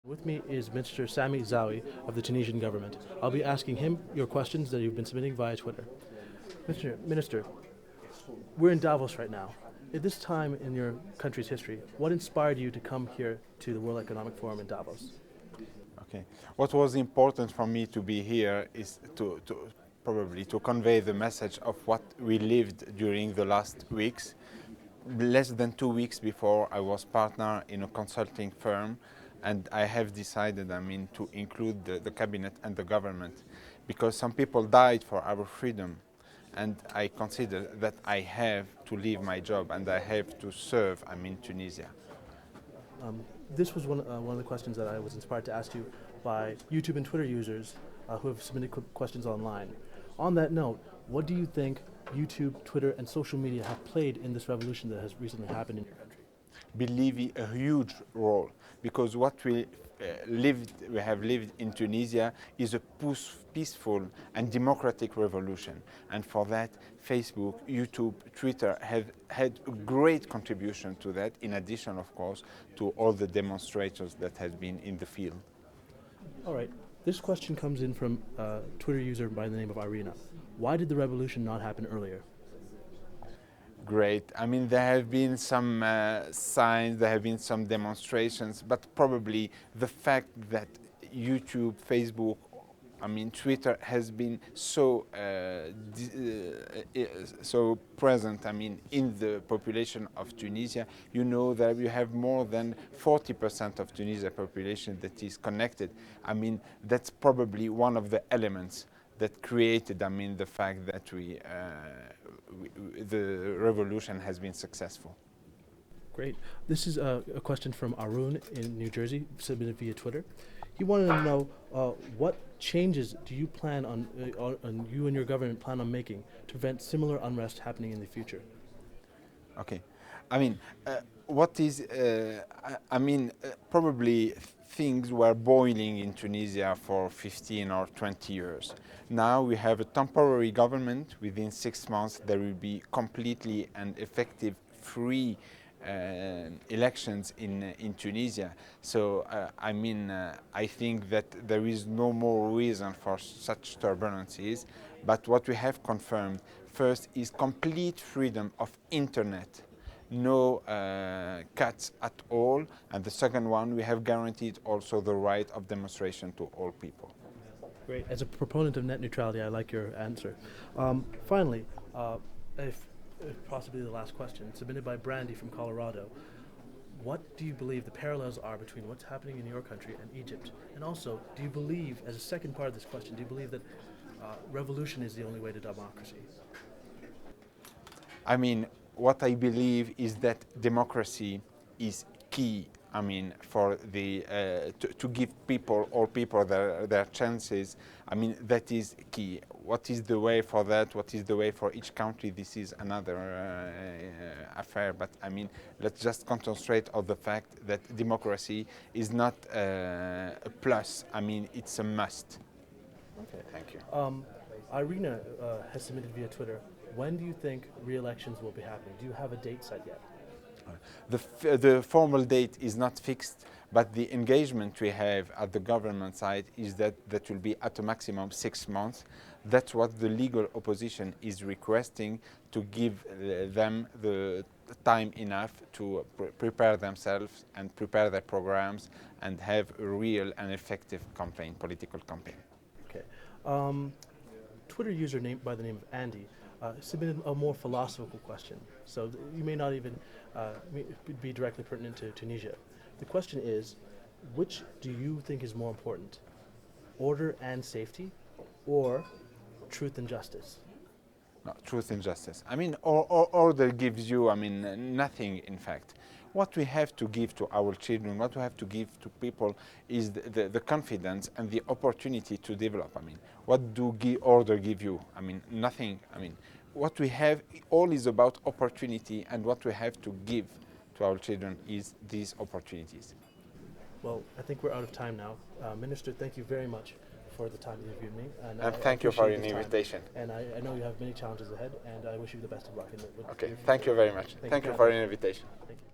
With me is Minister Sami Zaoui of the Tunisian government. I'll be asking him your questions that you've been submitting via Twitter. Minister, we're in Davos right now. At this time in your country's history, what inspired you to come here to the World Economic Forum in Davos? Okay. What was important for me to be here is to probably to convey the message of what we lived during the last weeks. Less than 2 weeks before, I was partner in a consulting firm, and I have decided, to include the cabinet and the government, because some people died for our freedom, and I consider that I have to leave my job and I have to serve, Tunisia. This was one of the questions that I was inspired to ask you by YouTube and Twitter users who have submitted questions online. On that note, what do you think YouTube, Twitter, and social media have played in this revolution that has recently happened in your country? Believe me, a huge role, because what we have lived in Tunisia is a peaceful and democratic revolution, and for that Facebook, YouTube, Twitter have had a great contribution to that, in addition of course to all the demonstrators that have been in the field. All right, this question comes in from a Twitter user by the name of Irina. Why did the revolution not happen earlier? Great. There have been some signs, there have been some demonstrations, but probably the fact that YouTube, Facebook, Twitter has been so present, in the population of Tunisia. You know that you have more than 40% of Tunisia population that is connected. That's probably one of the elements that created, the fact that the revolution has been successful. Great. This is a question from Arun in New Jersey, submitted via Twitter. He wanted to know what changes do you plan on you and your government plan on making to prevent similar unrest happening in the future? Okay. Probably things were boiling in Tunisia for 15 or 20 years. Now we have a temporary government. Within 6 months there will be completely and effective free elections in Tunisia. So I think that there is no more reason for such turbulences. But what we have confirmed first is complete freedom of internet. No cuts at all, and the second one, we have guaranteed also the right of demonstration to all people. Great. As a proponent of net neutrality, I like your answer. Finally, if possibly the last question, submitted by Brandy from Colorado. What do you believe the parallels are between what's happening in your country and Egypt? And also, do you believe, as a second part of this question, do you believe that revolution is the only way to democracy? What I believe is that democracy is key. For the to give all people their chances. That is key. What is the way for that? What is the way for each country? This is another affair. But let's just concentrate on the fact that democracy is not a plus. It's a must. Okay. Thank you. Irina has submitted via Twitter. When do you think re-elections will be happening? Do you have a date set yet? The formal date is not fixed, but the engagement we have at the government side is that will be at a maximum 6 months. That's what the legal opposition is requesting, to give them the time enough to prepare themselves and prepare their programs and have a real and effective campaign, political campaign. Okay. Twitter user by the name of Andy submitted a more philosophical question, so you may not even be directly pertinent to Tunisia. The question is, which do you think is more important, order and safety, or truth and justice? No, truth and justice. Order gives you, nothing in fact. What we have to give to our children, what we have to give to people is the confidence and the opportunity to develop. What do order give you? Nothing. What we have all is about opportunity, and what we have to give to our children is these opportunities. Well, I think we're out of time now. Minister, thank you very much for the time you interviewed me. And thank you for your invitation. And I know you have many challenges ahead, and I wish you the best of luck. Okay, thank you very much. Thank you for your invitation. Thank you.